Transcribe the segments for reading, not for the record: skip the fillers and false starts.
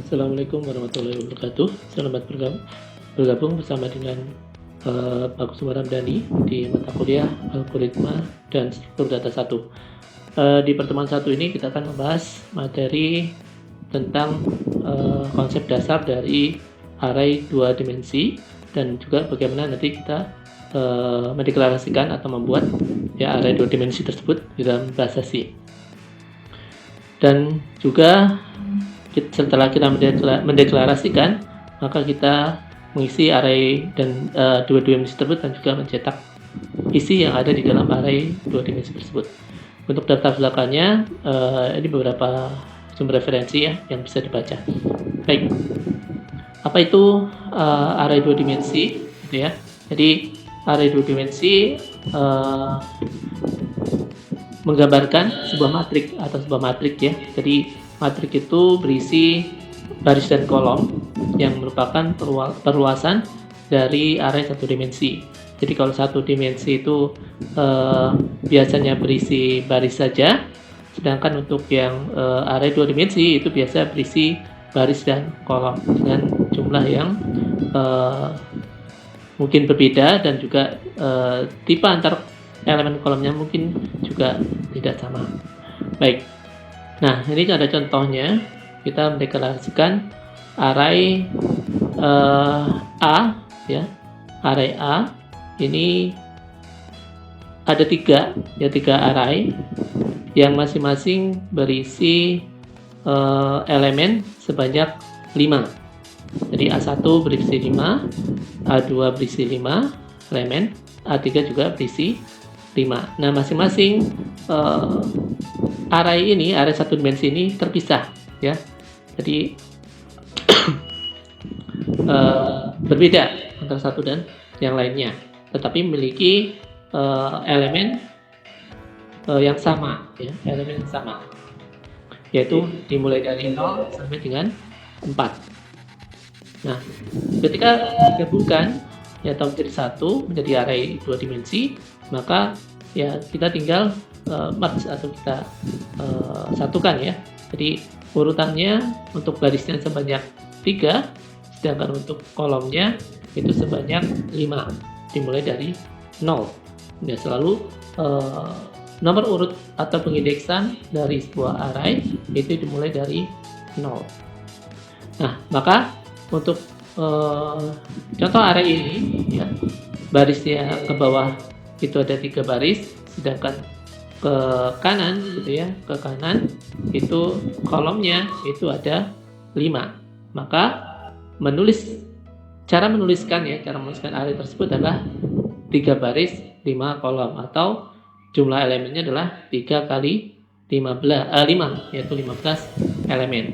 Assalamualaikum warahmatullahi wabarakatuh. Selamat bergabung bersama dengan Pak Kusuma Ramdhani di mata kuliah Algoritma dan Struktur Data 1. Di pertemuan satu ini kita akan membahas materi tentang konsep dasar dari array 2 dimensi dan juga bagaimana nanti kita mendeklarasikan atau membuat array 2 dimensi tersebut di dalam bahasa C. Dan juga setelah kita mendeklarasikan, maka kita mengisi array dan 2 dimensi tersebut dan juga mencetak isi yang ada di dalam array 2 dimensi tersebut. Untuk daftar belakangnya, ini beberapa sumber referensi yang bisa dibaca. Baik, apa itu array 2 dimensi? Gitu ya. Jadi array 2 dimensi menggambarkan sebuah matrik atau sebuah matrik ya. Jadi matrik itu berisi baris dan kolom yang merupakan perluasan dari array 1 dimensi. Jadi kalau 1 dimensi itu biasanya berisi baris saja, sedangkan untuk yang array 2 dimensi itu biasa berisi baris dan kolom dengan jumlah yang mungkin berbeda dan juga tipe antar elemen kolomnya mungkin juga tidak sama. Baik. Nah, ini ada contohnya. Kita mendeklarasikan array A ya. Array A ini ada tiga array yang masing-masing berisi elemen sebanyak 5. Jadi A1 berisi 5, A2 berisi 5 elemen, A3 juga berisi 5. Nah, masing-masing array 1 dimensi ini terpisah ya. Jadi berbeda antara satu dan yang lainnya, tetapi memiliki elemen yang sama ya, elemen yang sama, yaitu dimulai dari 0 sampai dengan 4. Nah, ketika digabungkan ya atau menjadi satu, menjadi array 2 dimensi, maka ya kita tinggal merge atau kita satukan ya. Jadi urutannya untuk barisnya sebanyak 3, sedangkan untuk kolomnya itu sebanyak 5, dimulai dari 0. Ya, selalu nomor urut atau pengindeksan dari sebuah array itu dimulai dari 0. Nah, maka untuk contoh array ini ya, barisnya ke bawah itu ada 3 baris, sedangkan ke kanan gitu ya, ke kanan itu kolomnya itu ada 5. Maka cara menuliskan array tersebut adalah 3 baris 5 kolom, atau jumlah elemennya adalah 3 kali 5, yaitu 15 elemen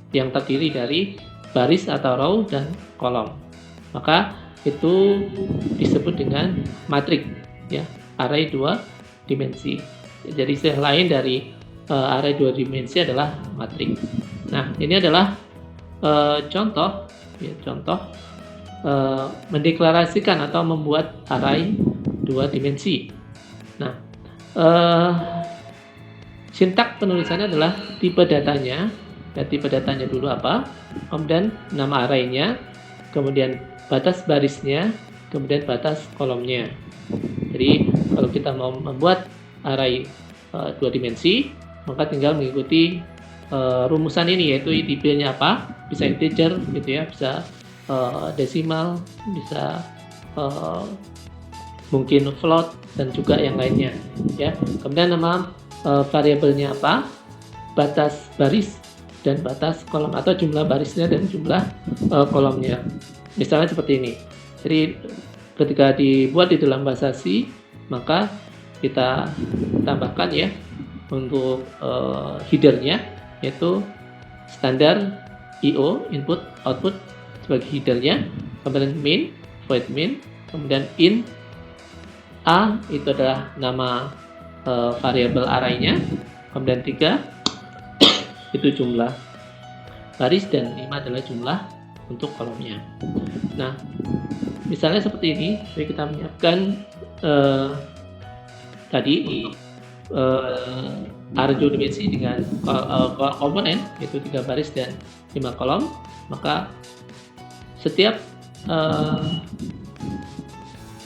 yang terdiri dari baris atau row dan kolom. Maka itu disebut dengan matrik ya, array 2 dimensi. Jadi istilah lain dari array 2 dimensi adalah matrik. Nah, ini adalah contoh mendeklarasikan atau membuat array 2 dimensi. Nah, sintak penulisannya adalah tipe datanya. Ya, tipe datanya dulu apa, kemudian nama arraynya, kemudian batas barisnya, kemudian batas kolomnya. Jadi kalau kita mau membuat array 2 dimensi, maka tinggal mengikuti rumusan ini, yaitu tipenya apa, bisa integer gitu ya, bisa desimal, bisa mungkin float dan juga yang lainnya ya. Kemudian nama variabelnya apa, batas baris dan batas kolom atau jumlah barisnya dan jumlah kolomnya. Misalnya seperti ini. Jadi ketika dibuat di dalam bahasa C, maka kita tambahkan ya untuk headernya, yaitu standar IO, input output sebagai headernya, kemudian main, void main, kemudian in A itu adalah nama variabel arraynya, kemudian 3 itu jumlah baris dan 5 adalah jumlah untuk kolomnya. Nah, misalnya seperti ini, jadi kita menyiapkan tadi array 2 dimensi dengan komponen yaitu 3 baris dan 5 kolom, maka setiap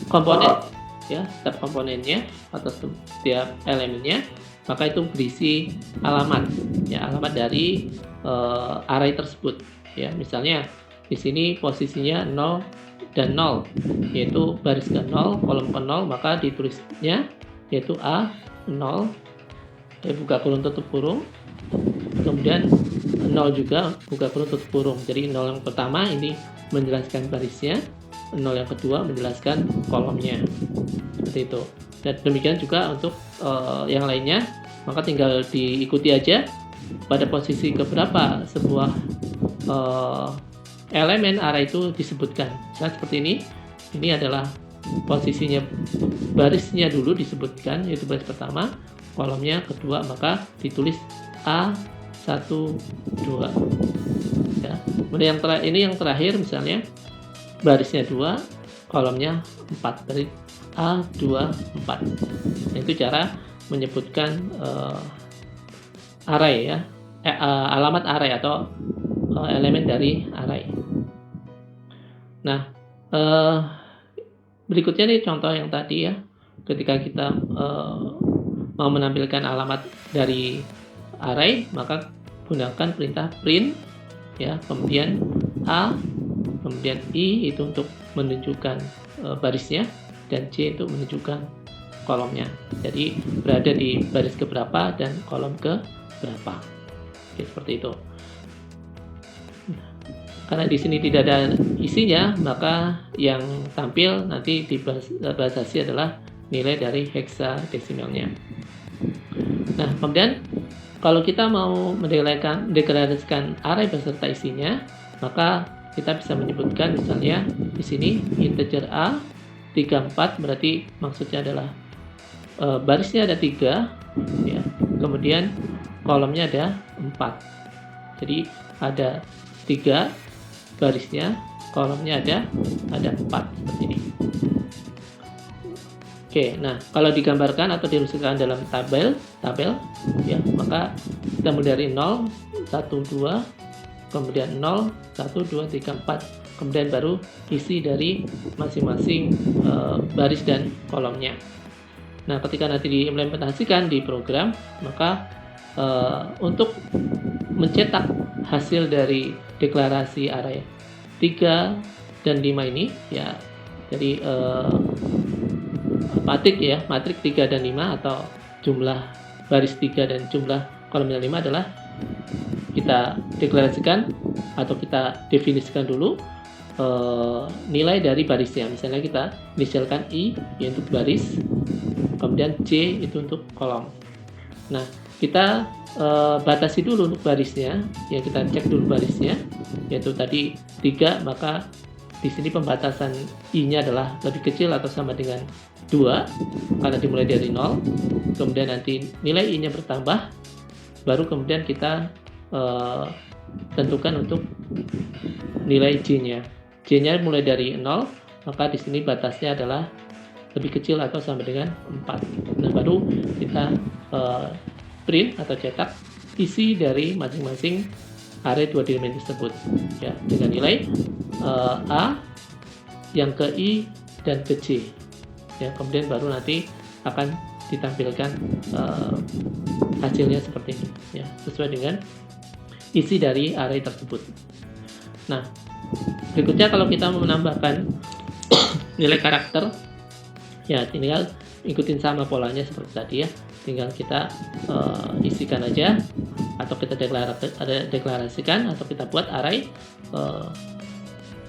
komponen ya, setiap komponennya atau setiap elemennya, maka itu berisi alamat ya, alamat dari array tersebut ya. Misalnya di sini posisinya 0 dan 0, yaitu baris ke 0, kolom ke 0, maka ditulisnya yaitu A0 ya, buka kurung tutup kurung, kemudian 0 juga buka kurung tutup kurung. Jadi 0 yang pertama ini menjelaskan barisnya, 0 yang kedua menjelaskan kolomnya, seperti itu. Dan demikian juga untuk yang lainnya, maka tinggal diikuti aja pada posisi keberapa sebuah elemen array itu disebutkan. Nah, seperti ini adalah posisinya, barisnya dulu disebutkan, yaitu baris pertama, kolomnya kedua, maka ditulis A1, 2 ya. Kemudian yang terakhir misalnya barisnya 2, kolomnya 4, dari A2, 4. Nah, itu cara menyebutkan array ya, alamat array atau elemen dari array. Nah, berikutnya nih contoh yang tadi ya, ketika kita mau menampilkan alamat dari array, maka gunakan perintah print ya, kemudian A, kemudian I itu untuk menunjukkan barisnya, dan C itu menunjukkan kolomnya. Jadi berada di baris keberapa dan kolom ke berapa. Oke, seperti itu. Karena di sini tidak ada isinya, maka yang tampil nanti di bahasa C adalah nilai dari hexadesimalnya. Nah, kemudian kalau kita mau mendeklarasikan array beserta isinya, maka kita bisa menyebutkan misalnya di sini integer A 34, berarti maksudnya adalah barisnya ada 3 ya, kemudian kolomnya ada 4. Jadi ada 3 barisnya, kolomnya ada 4 seperti ini. Oke, nah kalau digambarkan atau dirumuskan dalam tabel ya, maka kita mulai dari 0, 1, 2, kemudian 0, 1, 2, 3, 4, kemudian baru isi dari masing-masing baris dan kolomnya. Nah, ketika nanti diimplementasikan di program, maka untuk mencetak hasil dari deklarasi array 3 dan 5 ini ya, jadi matrik 3 dan 5 atau jumlah baris 3 dan jumlah kolom 5 adalah kita deklarasikan atau kita definisikan dulu nilai dari barisnya. Misalnya kita inisialkan I yaitu baris, kemudian C itu untuk kolom. Nah, kita batasi dulu untuk barisnya, ya kita cek dulu barisnya, yaitu tadi 3, maka di sini pembatasan I-nya adalah lebih kecil atau sama dengan 2 karena dimulai dari 0. Kemudian nanti nilai I-nya bertambah, baru kemudian kita tentukan untuk nilai J-nya. J-nya mulai dari 0, maka di sini batasnya adalah lebih kecil atau sama dengan 4. Nah, baru kita print atau cetak isi dari masing-masing array 2 dimensi tersebut ya, dengan nilai A yang ke I dan ke J ya. Kemudian baru nanti akan ditampilkan hasilnya seperti ini ya, sesuai dengan isi dari array tersebut. Nah, berikutnya kalau kita mau menambahkan nilai karakter ya, tinggal ikutin sama polanya seperti tadi ya, tinggal kita isikan aja, atau kita deklarasikan, atau kita buat array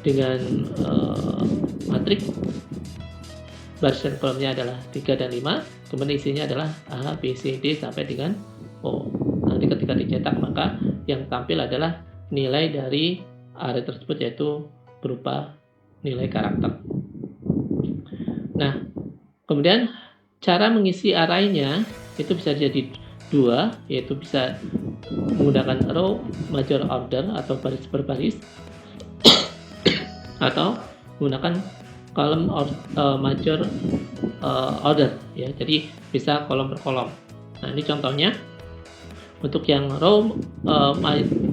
dengan matrik baris dan kolomnya adalah 3 dan 5, kemudian isinya adalah A, B, C, D sampai dengan O. Nanti ketika dicetak, maka yang tampil adalah nilai dari array tersebut, yaitu berupa nilai karakter. Nah, kemudian cara mengisi array-nya itu bisa jadi 2, yaitu bisa menggunakan row major order atau baris per baris, atau menggunakan kolom major order ya, jadi bisa kolom per kolom. Nah, ini contohnya Untuk yang row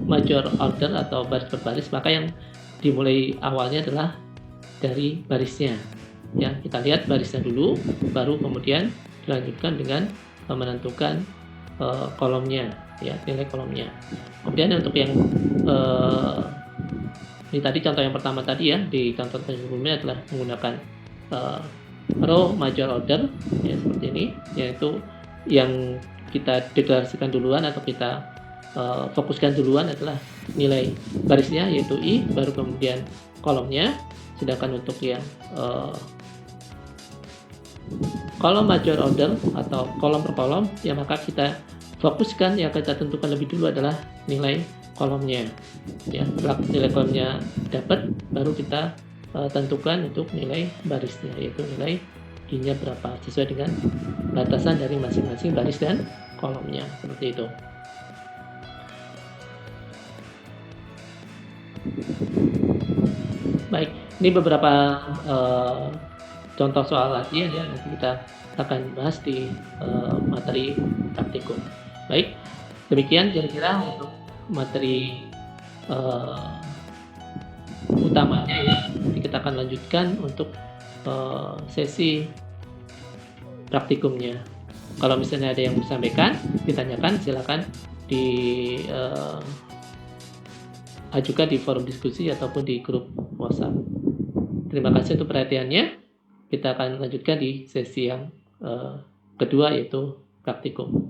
major order atau baris per baris, maka yang dimulai awalnya adalah dari barisnya. Ya, kita lihat barisnya dulu, baru kemudian dilanjutkan dengan menentukan kolomnya, ya, nilai kolomnya. Kemudian untuk yang ini tadi contoh yang pertama tadi ya, di contoh sebelumnya adalah menggunakan row major order, ya seperti ini, yaitu yang kita deklarasikan duluan atau kita fokuskan duluan adalah nilai barisnya, yaitu I, baru kemudian kolomnya. Sedangkan untuk yang kolom major order atau kolom per kolom, ya maka kita fokuskan, yang kita tentukan lebih dulu adalah nilai kolomnya. Ya, setelah nilai kolomnya dapat, baru kita tentukan untuk nilai barisnya, yaitu nilai I-nya berapa, sesuai dengan batasan dari masing-masing baris dan kolomnya, seperti itu. Baik, ini beberapa contoh soal latihan ya, nanti kita akan bahas di materi praktikum. Baik, demikian kira-kira untuk materi utamanya ya. Nanti kita akan lanjutkan untuk sesi praktikumnya. Kalau misalnya ada yang disampaikan, ditanyakan, silakan ajukan di forum diskusi ataupun di grup WhatsApp. Terima kasih untuk perhatiannya. Kita akan lanjutkan di sesi yang kedua, yaitu praktikum.